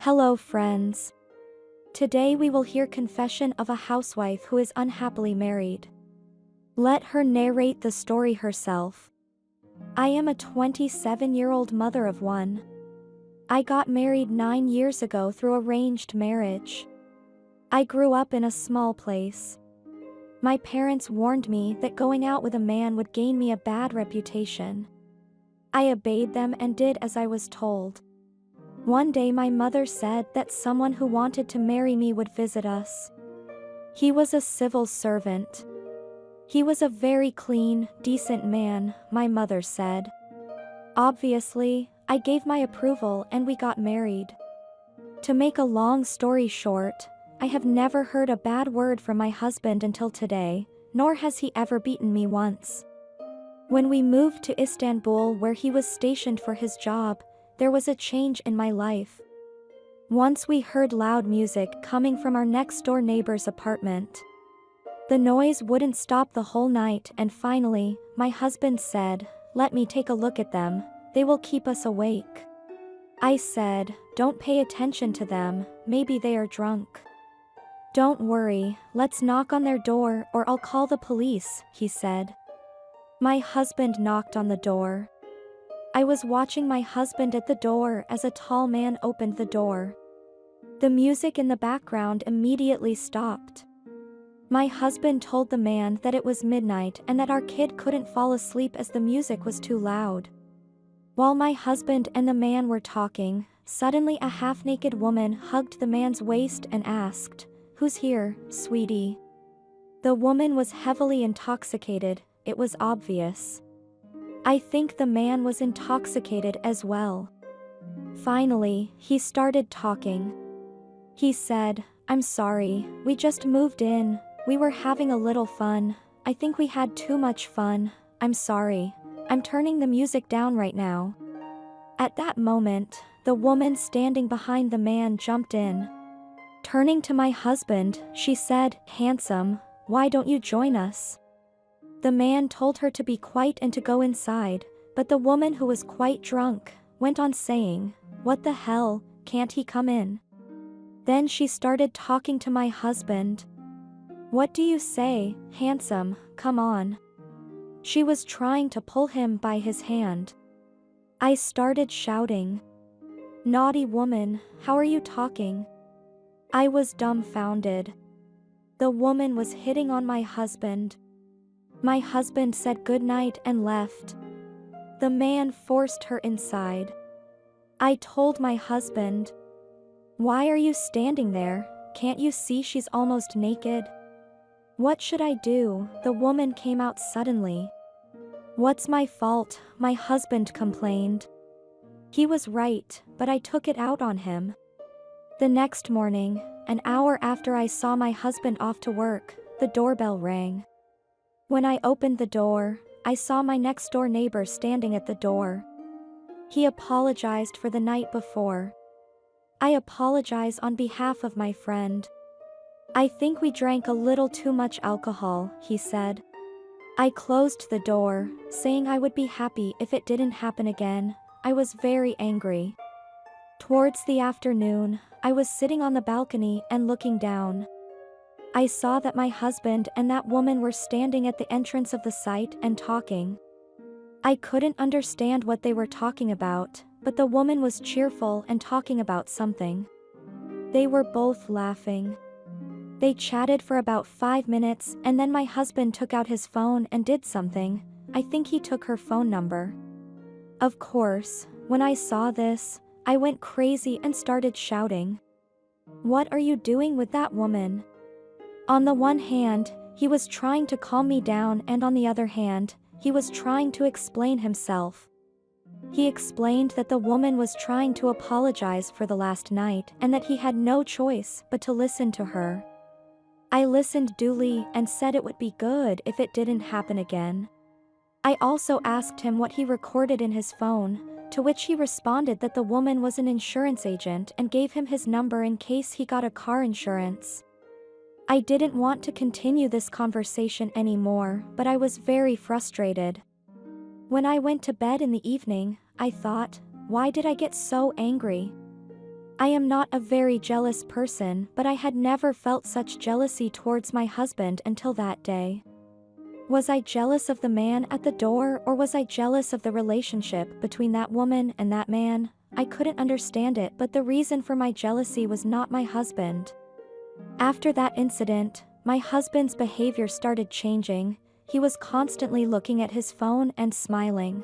Hello friends. Today we will hear confession of a housewife who is unhappily married. Let her narrate the story herself. I am a 27-year-old mother of one. I got married 9 years ago through arranged marriage. I grew up in a small place. My parents warned me that going out with a man would gain me a bad reputation. I obeyed them and did as I was told. One day my mother said that someone who wanted to marry me would visit us. He was a civil servant. He was a very clean, decent man, my mother said. Obviously, I gave my approval and we got married. To make a long story short, I have never heard a bad word from my husband until today, nor has he ever beaten me once. When we moved to Istanbul where he was stationed for his job, there was a change in my life. Once we heard loud music coming from our next-door neighbor's apartment. The noise wouldn't stop the whole night and finally, my husband said, "Let me take a look at them, they will keep us awake." I said, "Don't pay attention to them, maybe they are drunk." "Don't worry, let's knock on their door or I'll call the police," he said. My husband knocked on the door. I was watching my husband at the door as a tall man opened the door. The music in the background immediately stopped. My husband told the man that it was midnight and that our kid couldn't fall asleep as the music was too loud. While my husband and the man were talking, suddenly a half-naked woman hugged the man's waist and asked, "Who's here, sweetie?" The woman was heavily intoxicated, it was obvious. I think the man was intoxicated as well. Finally, he started talking. He said, "I'm sorry, we just moved in, we were having a little fun, I think we had too much fun, I'm sorry, I'm turning the music down right now." At that moment, the woman standing behind the man jumped in. Turning to my husband, she said, "Handsome, why don't you join us?" The man told her to be quiet and to go inside, but the woman, who was quite drunk, went on saying, "What the hell, can't he come in?" Then she started talking to my husband. "What do you say, handsome, come on." She was trying to pull him by his hand. I started shouting, "Naughty woman, how are you talking?" I was dumbfounded. The woman was hitting on my husband. My husband said good night and left. The man forced her inside. I told my husband, "Why are you standing there? Can't you see she's almost naked?" "What should I do?" The woman came out suddenly. "What's my fault?" my husband complained. He was right, but I took it out on him. The next morning, an hour after I saw my husband off to work, the doorbell rang. When I opened the door, I saw my next-door neighbor standing at the door. He apologized for the night before. I apologize on behalf of my friend. "I think we drank a little too much alcohol," he said. I closed the door, saying I would be happy if it didn't happen again. I was very angry. Towards the afternoon, I was sitting on the balcony and looking down. I saw that my husband and that woman were standing at the entrance of the site and talking. I couldn't understand what they were talking about, but the woman was cheerful and talking about something. They were both laughing. They chatted for about 5 minutes and then my husband took out his phone and did something. I think he took her phone number. Of course, when I saw this, I went crazy and started shouting, "What are you doing with that woman?" On the one hand, he was trying to calm me down and on the other hand, he was trying to explain himself. He explained that the woman was trying to apologize for the last night and that he had no choice but to listen to her. I listened duly and said it would be good if it didn't happen again. I also asked him what he recorded in his phone, to which he responded that the woman was an insurance agent and gave him his number in case he got a car insurance. I didn't want to continue this conversation anymore, but I was very frustrated. When I went to bed in the evening, I thought, why did I get so angry? I am not a very jealous person, but I had never felt such jealousy towards my husband until that day. Was I jealous of the man at the door, or was I jealous of the relationship between that woman and that man? I couldn't understand it, but the reason for my jealousy was not my husband. After that incident, my husband's behavior started changing. He was constantly looking at his phone and smiling.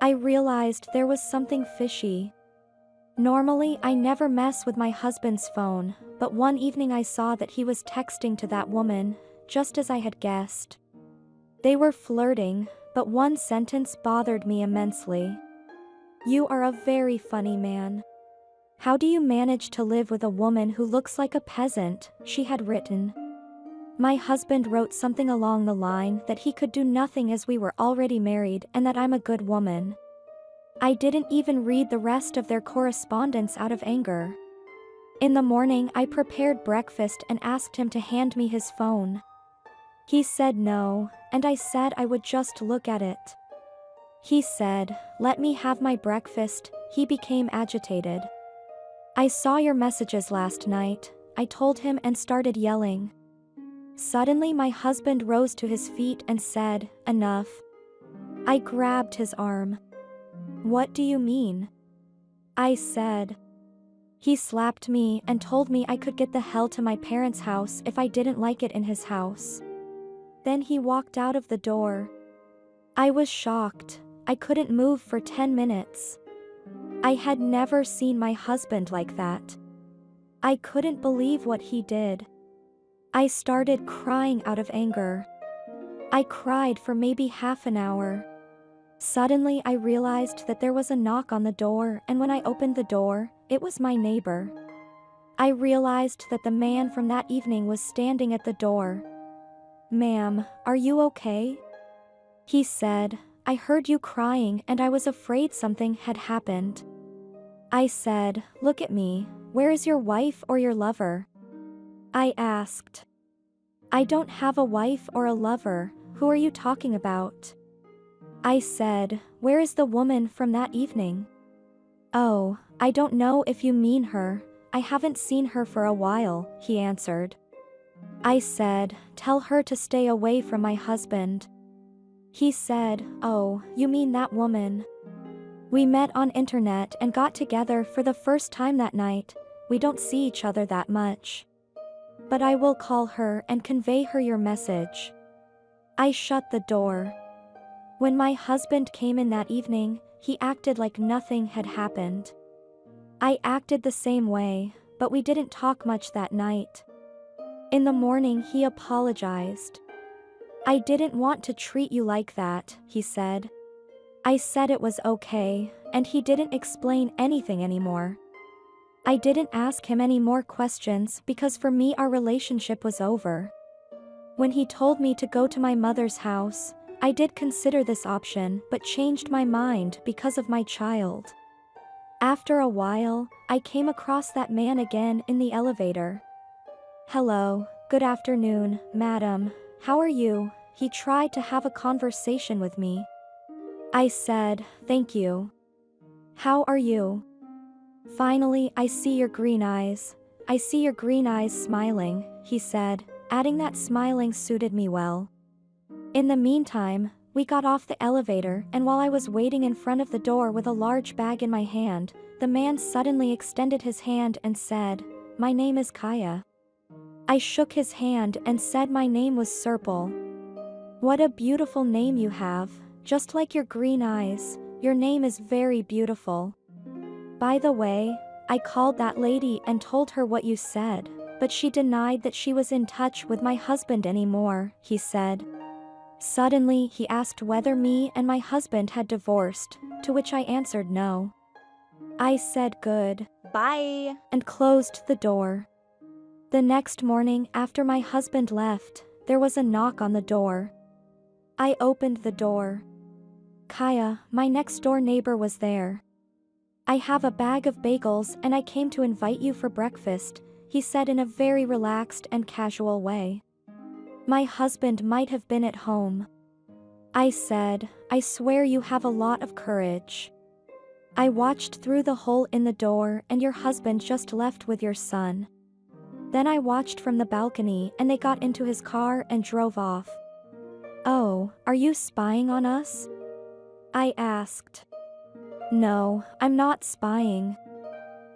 I realized there was something fishy. Normally, I never mess with my husband's phone, but one evening I saw that he was texting to that woman, just as I had guessed. They were flirting, but one sentence bothered me immensely. "You are a very funny man. How do you manage to live with a woman who looks like a peasant?" she had written. My husband wrote something along the line that he could do nothing as we were already married and that I'm a good woman. I didn't even read the rest of their correspondence out of anger. In the morning, I prepared breakfast and asked him to hand me his phone. He said no, and I said I would just look at it. He said, "Let me have my breakfast." He became agitated. "I saw your messages last night," I told him, and started yelling. Suddenly my husband rose to his feet and said, "Enough." I grabbed his arm. "What do you mean?" I said. He slapped me and told me I could get the hell to my parents' house if I didn't like it in his house. Then he walked out of the door. I was shocked. I couldn't move for 10 minutes. I had never seen my husband like that. I couldn't believe what he did. I started crying out of anger. I cried for maybe half an hour. Suddenly I realized that there was a knock on the door, and when I opened the door, it was my neighbor. I realized that the man from that evening was standing at the door. "Ma'am, are you okay?" He said, "I heard you crying and I was afraid something had happened." I said, "Look at me, where is your wife or your lover?" I asked. "I don't have a wife or a lover, who are you talking about?" I said, "Where is the woman from that evening?" "Oh, I don't know if you mean her, I haven't seen her for a while," he answered. I said, "Tell her to stay away from my husband." He said, "Oh, you mean that woman." We met on internet and got together for the first time that night. We don't see each other that much. But I will call her and convey her your message. I shut the door. When my husband came in that evening, he acted like nothing had happened. I acted the same way, but we didn't talk much that night. In the morning he apologized. "I didn't want to treat you like that," he said. I said it was okay, and he didn't explain anything anymore. I didn't ask him any more questions because for me our relationship was over. When he told me to go to my mother's house, I did consider this option but changed my mind because of my child. After a while, I came across that man again in the elevator. "Hello, good afternoon, madam, how are you?" He tried to have a conversation with me. I said, "Thank you. How are you?" "Finally, I see your green eyes. I see your green eyes smiling," he said, adding that smiling suited me well. In the meantime, we got off the elevator, and while I was waiting in front of the door with a large bag in my hand, the man suddenly extended his hand and said, "My name is Kaya." I shook his hand and said my name was Serpil. "What a beautiful name you have, just like your green eyes. Your name is very beautiful. By the way, I called that lady and told her what you said, but she denied that she was in touch with my husband anymore," he said. Suddenly he asked whether me and my husband had divorced, to which I answered no. I said good, bye, and closed the door. The next morning after my husband left, there was a knock on the door. I opened the door. Kaya, my next door neighbor, was there. "I have a bag of bagels and I came to invite you for breakfast," he said in a very relaxed and casual way. My husband might have been at home. I said, "I swear you have a lot of courage." I watched through the hole in the door and your husband just left with your son. Then I watched from the balcony and they got into his car and drove off. Oh, are you spying on us? I asked. No, I'm not spying.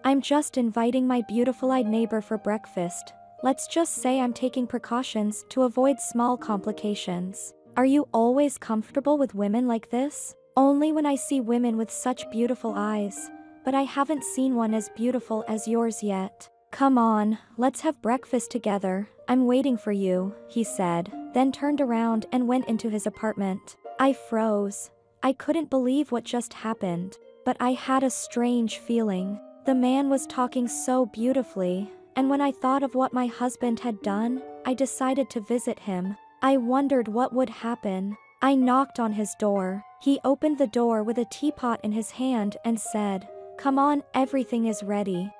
I'm just inviting my beautiful-eyed neighbor for breakfast. Let's just say I'm taking precautions to avoid small complications. Are you always comfortable with women like this? Only when I see women with such beautiful eyes, but I haven't seen one as beautiful as yours yet. Come on, let's have breakfast together. I'm waiting for you, he said, then turned around and went into his apartment. I froze. I couldn't believe what just happened, but I had a strange feeling. The man was talking so beautifully, and when I thought of what my husband had done, I decided to visit him. I wondered what would happen. I knocked on his door. He opened the door with a teapot in his hand and said, "Come on, everything is ready."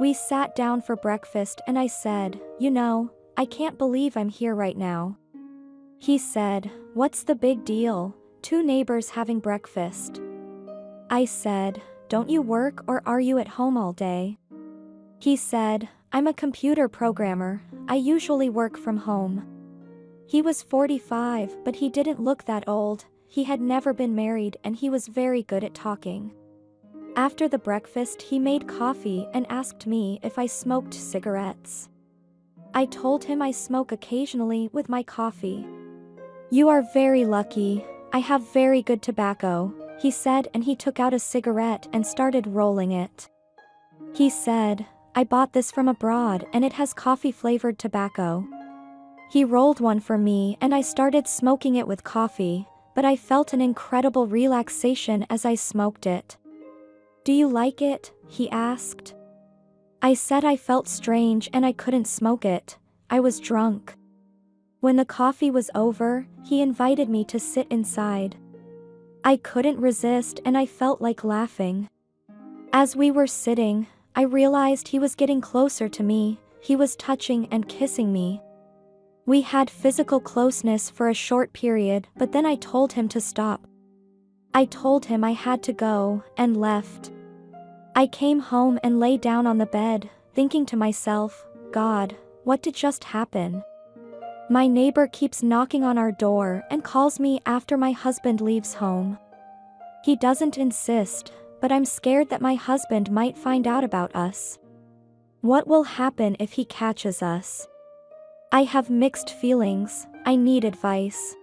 We sat down for breakfast and I said, "You know, I can't believe I'm here right now." He said, "What's the big deal? Two neighbors having breakfast." I said, "Don't you work or are you at home all day?" He said, "I'm a computer programmer. I usually work from home." He was 45, but he didn't look that old. He had never been married and he was very good at talking. After the breakfast, he made coffee and asked me if I smoked cigarettes. I told him I smoke occasionally with my coffee. "You are very lucky. I have very good tobacco," he said, and he took out a cigarette and started rolling it. He said, "I bought this from abroad and it has coffee-flavored tobacco." He rolled one for me and I started smoking it with coffee, but I felt an incredible relaxation as I smoked it. "Do you like it?" he asked. I said I felt strange and I couldn't smoke it. I was drunk. When the coffee was over, he invited me to sit inside. I couldn't resist and I felt like laughing. As we were sitting, I realized he was getting closer to me. He was touching and kissing me. We had physical closeness for a short period, but then I told him to stop. I told him I had to go, and left. I came home and lay down on the bed, thinking to myself, God, what did just happen? My neighbor keeps knocking on our door and calls me after my husband leaves home. He doesn't insist, but I'm scared that my husband might find out about us. What will happen if he catches us? I have mixed feelings. I need advice.